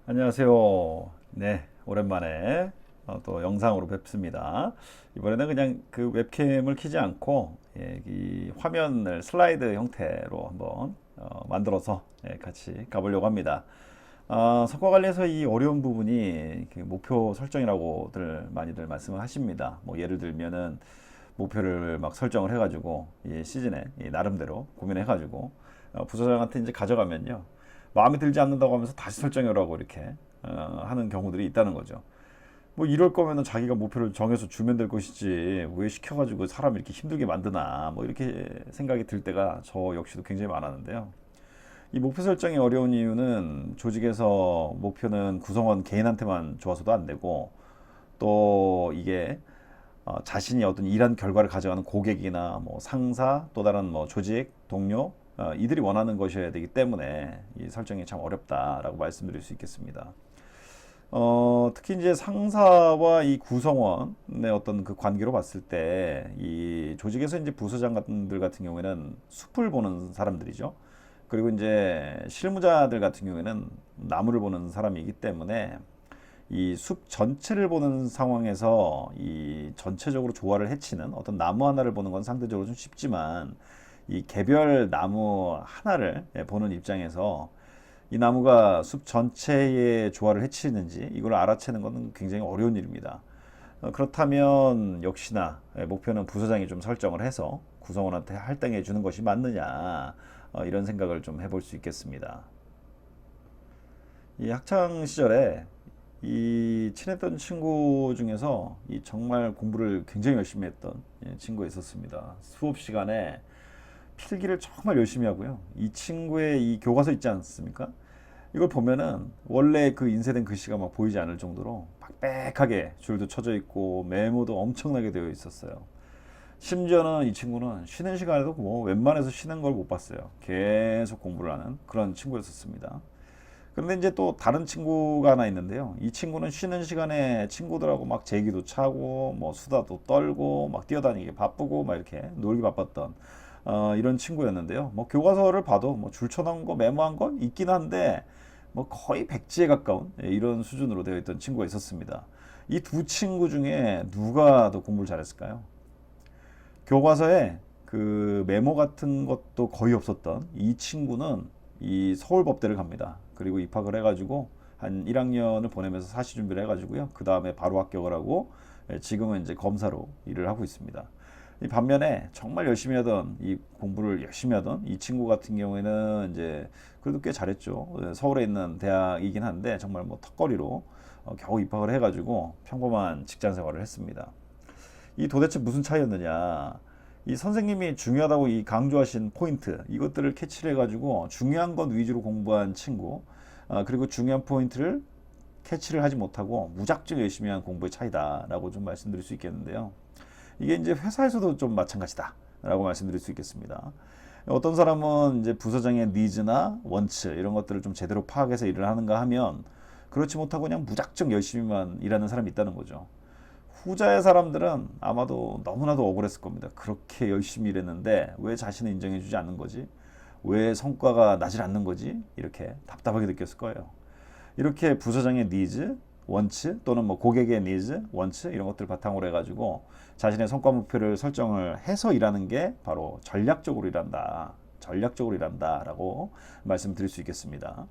안녕하세요. 네, 오랜만에 또 영상으로 뵙습니다. 이번에는 그냥 그 웹캠을 켜지 않고 이 화면을 슬라이드 형태로 한번 만들어서 같이 가보려고 합니다. 성과 관리에서 이 어려운 부분이 그 목표 설정이라고들 많이들 말씀을 하십니다. 뭐 예를 들면은 목표를 막 설정을 해가지고 이 시즌에 이 나름대로 고민해가지고 부서장한테 이제 가져가면요, 마음에 들지 않는다고 하면서 다시 설정해라고 이렇게 하는 경우들이 있다는 거죠. 뭐 이럴 거면은 자기가 목표를 정해서 주면 될 것이지 왜 시켜가지고 사람 이렇게 힘들게 만드나, 뭐 이렇게 생각이 들 때가 저 역시도 굉장히 많았는데요. 이 목표 설정이 어려운 이유는 조직에서 목표는 구성원 개인한테만 좋아서도 안 되고, 또 이게 자신이 어떤 일한 결과를 가져가는 고객이나 뭐 상사, 또 다른 뭐 조직 동료, 이들이 원하는 것이어야 되기 때문에 이 설정이 참 어렵다라고 말씀드릴 수 있겠습니다. 특히 이제 상사와 이 구성원의 어떤 그 관계로 봤을 때 이 조직에서 이제 부서장들 같은 경우에는 숲을 보는 사람들이죠. 그리고 이제 실무자들 같은 경우에는 나무를 보는 사람이기 때문에 이 숲 전체를 보는 상황에서 이 전체적으로 조화를 해치는 어떤 나무 하나를 보는 건 상대적으로 좀 쉽지만, 이 개별 나무 하나를 보는 입장에서 이 나무가 숲 전체의 조화를 해치는지 이걸 알아채는 것은 굉장히 어려운 일입니다. 그렇다면 역시나 목표는 부서장이 좀 설정을 해서 구성원한테 할당해 주는 것이 맞느냐, 이런 생각을 좀 해볼 수 있겠습니다. 이 학창 시절에 이 친했던 친구 중에서 이 정말 공부를 굉장히 열심히 했던 친구가 있었습니다. 수업 시간에 필기를 정말 열심히 하고요. 이 친구의 이 교과서 있지 않습니까? 이걸 보면은 원래 그 인쇄된 글씨가 막 보이지 않을 정도로 빽빽하게 줄도 쳐져 있고 메모도 엄청나게 되어 있었어요. 심지어는 이 친구는 쉬는 시간에도 뭐 웬만해서 쉬는 걸 못 봤어요. 계속 공부를 하는 그런 친구였었습니다. 그런데 이제 또 다른 친구가 하나 있는데요. 이 친구는 쉬는 시간에 친구들하고 막 제기도 차고 뭐 수다도 떨고 막 뛰어다니기 바쁘고 막 이렇게 놀기 바빴던 이런 친구였는데요. 뭐 교과서를 봐도 뭐 줄쳐놓은 거 메모한 건 있긴 한데 뭐 거의 백지에 가까운 이런 수준으로 되어 있던 친구가 있었습니다. 이 두 친구 중에 누가 더 공부를 잘했을까요? 교과서에 그 메모 같은 것도 거의 없었던 이 친구는 이 서울법대를 갑니다. 그리고 입학을 해가지고 한 1학년을 보내면서 사시 준비를 해가지고요. 그 다음에 바로 합격을 하고 지금은 이제 검사로 일을 하고 있습니다. 이 반면에 정말 열심히 하던 이 공부를 열심히 하던 이 친구 같은 경우에는 이제 그래도 꽤 잘했죠. 서울에 있는 대학이긴 한데 정말 뭐 턱걸이로 겨우 입학을 해가지고 평범한 직장 생활을 했습니다. 이 도대체 무슨 차이였느냐? 이 선생님이 중요하다고 이 강조하신 포인트, 이것들을 캐치를 해가지고 중요한 것 위주로 공부한 친구, 그리고 중요한 포인트를 캐치를 하지 못하고 무작정 열심히 한 공부의 차이다라고 좀 말씀드릴 수 있겠는데요. 이게 이제 회사에서도 좀 마찬가지다라고 말씀드릴 수 있겠습니다. 어떤 사람은 이제 부서장의 니즈나 원츠 이런 것들을 좀 제대로 파악해서 일을 하는가 하면, 그렇지 못하고 그냥 무작정 열심히만 일하는 사람이 있다는 거죠. 후자의 사람들은 아마도 너무나도 억울했을 겁니다. 그렇게 열심히 일했는데 왜 자신을 인정해주지 않는 거지? 왜 성과가 나질 않는 거지? 이렇게 답답하게 느꼈을 거예요. 이렇게 부서장의 니즈, 원츠, 또는 뭐 고객의 니즈, 원츠 이런 것들 바탕으로 해가지고 자신의 성과 목표를 설정을 해서 일하는 게 바로 전략적으로 일한다. 전략적으로 일한다라고 말씀드릴 수 있겠습니다.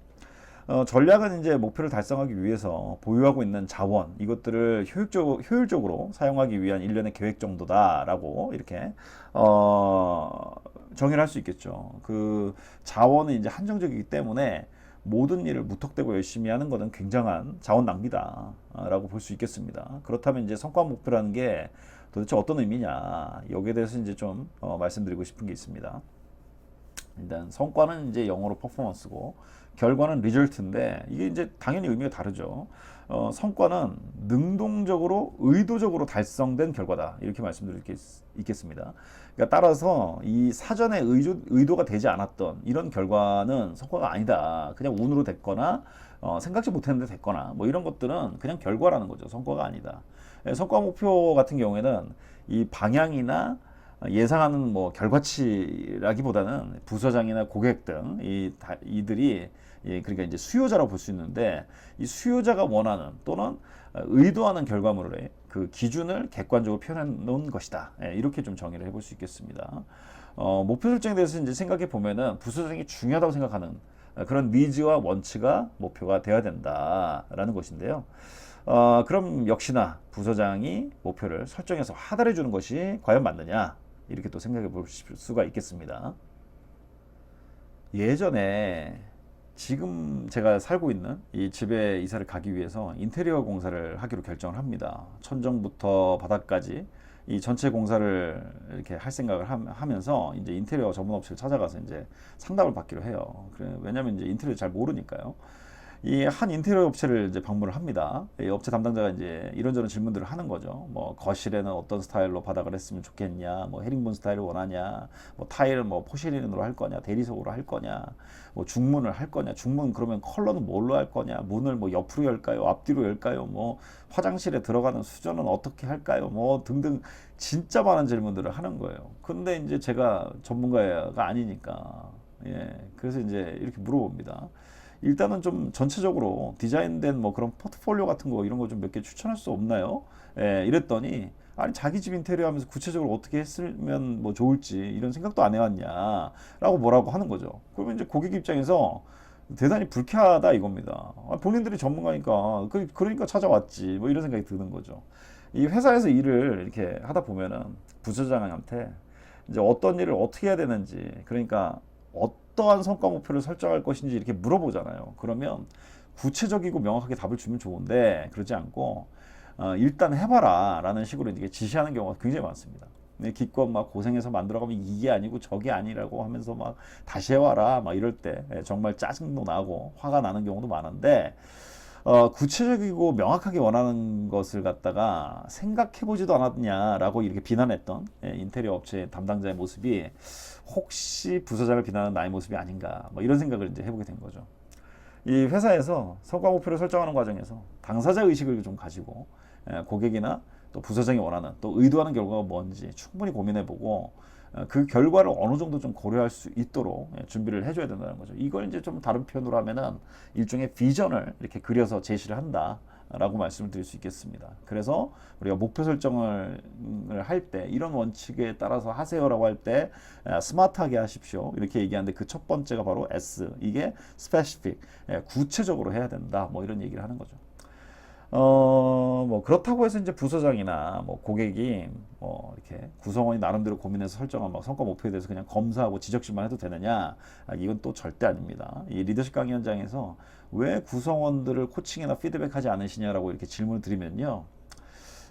전략은 이제 목표를 달성하기 위해서 보유하고 있는 자원, 이것들을 효율적으로 사용하기 위한 일련의 계획 정도다라고 이렇게 정의를 할 수 있겠죠. 그 자원은 이제 한정적이기 때문에 모든 일을 무턱대고 열심히 하는 것은 굉장한 자원 낭비다라고 볼 수 있겠습니다. 그렇다면 이제 성과 목표라는 게 도대체 어떤 의미냐, 여기에 대해서 이제 좀 말씀드리고 싶은 게 있습니다. 일단 성과는 이제 영어로 퍼포먼스고 결과는 리절트인데, 이게 이제 당연히 의미가 다르죠. 성과는 능동적으로 의도적으로 달성된 결과다, 이렇게 말씀드릴 게 있겠습니다. 그러니까 따라서 이 사전에 의도가 되지 않았던 이런 결과는 성과가 아니다. 그냥 운으로 됐거나 생각지 못했는데 됐거나 뭐 이런 것들은 그냥 결과라는 거죠. 성과가 아니다. 성과 목표 같은 경우에는 이 방향이나 예상하는 뭐 결과치라기보다는 부서장이나 고객 등 이들이 그러니까 이제 수요자라고 볼 수 있는데 이 수요자가 원하는 또는 의도하는 결과물의 그 기준을 객관적으로 표현해 놓은 것이다. 이렇게 좀 정의를 해볼 수 있겠습니다. 목표 설정에 대해서 이제 생각해 보면은 부서장이 중요하다고 생각하는 그런 니즈와 원치가 목표가 되어야 된다라는 것인데요. 그럼 역시나 부서장이 목표를 설정해서 하달해 주는 것이 과연 맞느냐 이렇게 또 생각해 볼 수가 있겠습니다. 예전에 지금 제가 살고 있는 이 집에 이사를 가기 위해서 인테리어 공사를 하기로 결정을 합니다. 천정부터 바닥까지 이 전체 공사를 이렇게 할 생각을 하면서 이제 인테리어 전문 업체를 찾아가서 이제 상담을 받기로 해요. 왜냐하면 이제 인테리어 잘 모르니까요. 이 한 인테리어 업체를 이제 방문을 합니다. 이 업체 담당자가 이제 이런저런 질문들을 하는 거죠. 뭐 거실에는 어떤 스타일로 바닥을 했으면 좋겠냐, 뭐 헤링본 스타일을 원하냐, 뭐 타일을 뭐 포시린으로 할 거냐, 대리석으로 할 거냐, 뭐 중문을 할 거냐, 중문 그러면 컬러는 뭘로 할 거냐, 문을 뭐 옆으로 열까요, 앞뒤로 열까요, 뭐 화장실에 들어가는 수전은 어떻게 할까요, 뭐 등등 진짜 많은 질문들을 하는 거예요. 근데 이제 제가 전문가가 아니니까, 그래서 이제 이렇게 물어봅니다. 일단은 좀 전체적으로 디자인된 뭐 그런 포트폴리오 같은 거 이런 거 좀 몇 개 추천할 수 없나요? 이랬더니 아니 자기 집 인테리어 하면서 구체적으로 어떻게 했으면 뭐 좋을지 이런 생각도 안 해왔냐라고 뭐라고 하는 거죠. 그러면 이제 고객 입장에서 대단히 불쾌하다 이겁니다. 본인들이 전문가니까 그러니까 찾아왔지 뭐 이런 생각이 드는 거죠. 이 회사에서 일을 이렇게 하다 보면은 부서장한테 이제 어떤 일을 어떻게 해야 되는지 그러니까 어떠한 성과 목표를 설정할 것인지 이렇게 물어보잖아요. 그러면 구체적이고 명확하게 답을 주면 좋은데 그러지 않고 일단 해봐라 라는 식으로 이게 지시하는 경우가 굉장히 많습니다. 기껏 막 고생해서 만들어가면 이게 아니고 저게 아니라고 하면서 막 다시 해와라 막 이럴 때 정말 짜증도 나고 화가 나는 경우도 많은데 구체적이고 명확하게 원하는 것을 갖다가 생각해보지도 않았냐라고 이렇게 비난했던 인테리어 업체 담당자의 모습이 혹시 부서장을 비난하는 나의 모습이 아닌가 뭐 이런 생각을 이제 해보게 된 거죠. 이 회사에서 성과 목표를 설정하는 과정에서 당사자 의식을 좀 가지고 고객이나 또 부서장이 원하는 또 의도하는 결과가 뭔지 충분히 고민해보고 그 결과를 어느 정도 좀 고려할 수 있도록 준비를 해줘야 된다는 거죠. 이걸 이제 좀 다른 표현으로 하면은 일종의 비전을 이렇게 그려서 제시를 한다. 라고 말씀을 드릴 수 있겠습니다. 그래서 우리가 목표 설정을 할 때 이런 원칙에 따라서 하세요라고 할 때 스마트하게 하십시오 이렇게 얘기하는데 그 첫 번째가 바로 S 이게 specific 구체적으로 해야 된다 뭐 이런 얘기를 하는 거죠. 뭐 그렇다고 해서 이제 부서장이나 뭐 고객이 뭐 이렇게 구성원이 나름대로 고민해서 설정한 막 성과 목표에 대해서 그냥 검사하고 지적질만 해도 되느냐? 이건 또 절대 아닙니다. 이 리더십 강의 현장에서 왜 구성원들을 코칭이나 피드백하지 않으시냐라고 이렇게 질문을 드리면요.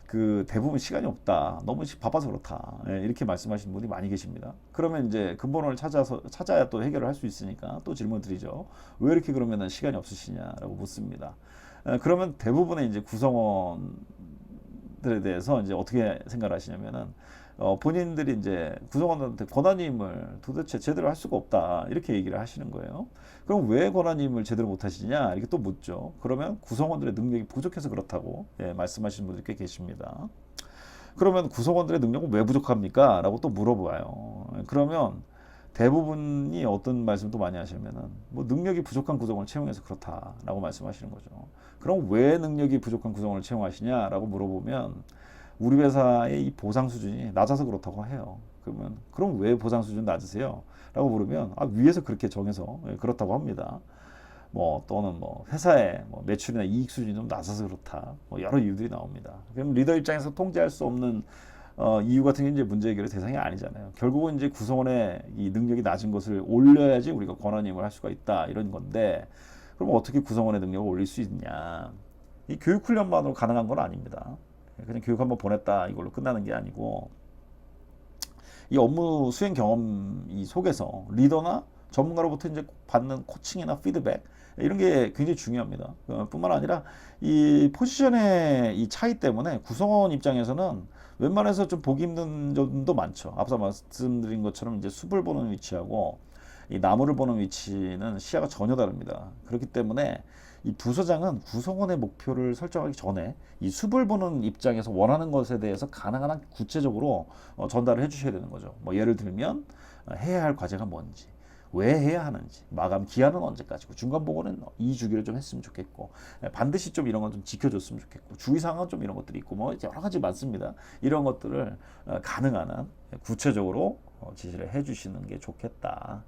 그 대부분 시간이 없다. 너무 바빠서 그렇다. 이렇게 말씀하시는 분이 많이 계십니다. 그러면 이제 근본을 찾아야 또 해결을 할 수 있으니까 또 질문 드리죠. 왜 이렇게 그러면 시간이 없으시냐라고 묻습니다. 그러면 대부분의 이제 구성원들에 대해서 이제 어떻게 생각을 하시냐면은 본인들이 이제 구성원들한테 권한임을 도대체 제대로 할 수가 없다 이렇게 얘기를 하시는 거예요. 그럼 왜 권한임을 제대로 못 하시냐 이렇게 또 묻죠. 그러면 구성원들의 능력이 부족해서 그렇다고 말씀하시는 분들이 꽤 계십니다. 그러면 구성원들의 능력은 왜 부족합니까? 라고 또 물어봐요. 그러면 대부분이 어떤 말씀도 많이 하시면은 뭐 능력이 부족한 구성원을 채용해서 그렇다라고 말씀하시는 거죠. 그럼 왜 능력이 부족한 구성원을 채용하시냐라고 물어보면 우리 회사의 이 보상 수준이 낮아서 그렇다고 해요. 그러면 그럼 왜 보상 수준 낮으세요? 라고 물으면 위에서 그렇게 정해서 그렇다고 합니다. 뭐 또는 뭐 회사의 뭐 매출이나 이익 수준이 좀 낮아서 그렇다. 뭐 여러 이유들이 나옵니다. 그럼 리더 입장에서 통제할 수 없는 이유 같은 게 이제 문제 해결의 대상이 아니잖아요. 결국은 이제 구성원의 이 능력이 낮은 것을 올려야지 우리가 권한임을 할 수가 있다 이런 건데 그럼 어떻게 구성원의 능력을 올릴 수 있냐? 이 교육 훈련만으로 가능한 건 아닙니다. 그냥 교육 한번 보냈다 이걸로 끝나는 게 아니고 이 업무 수행 경험 이 속에서 리더나 전문가로부터 이제 받는 코칭이나 피드백 이런 게 굉장히 중요합니다. 뿐만 아니라 이 포지션의 이 차이 때문에 구성원 입장에서는 웬만해서 좀 보기 힘든 점도 많죠. 앞서 말씀드린 것처럼 이제 숲을 보는 위치하고 이 나무를 보는 위치는 시야가 전혀 다릅니다. 그렇기 때문에 이 부서장은 구성원의 목표를 설정하기 전에 이 수불 보는 입장에서 원하는 것에 대해서 가능한 한 구체적으로 전달을 해주셔야 되는 거죠. 뭐 예를 들면 해야 할 과제가 뭔지, 왜 해야 하는지, 마감 기한은 언제까지고, 중간 보고는 이 주기로 좀 했으면 좋겠고, 반드시 좀 이런 건 좀 지켜줬으면 좋겠고, 주의사항은 좀 이런 것들이 있고, 뭐 여러 가지 많습니다. 이런 것들을 가능한 한 구체적으로 지시를 해주시는 게 좋겠다.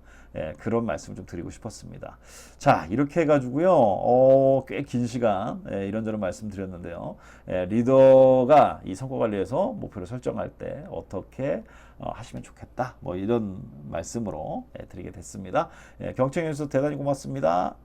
그런 말씀을 좀 드리고 싶었습니다. 자, 이렇게 해가지고요, 꽤 긴 시간 이런저런 말씀드렸는데요. 리더가 이 성과 관리에서 목표를 설정할 때 어떻게 하시면 좋겠다. 뭐 이런 말씀으로 드리게 됐습니다. 경청해 주셔서 대단히 고맙습니다.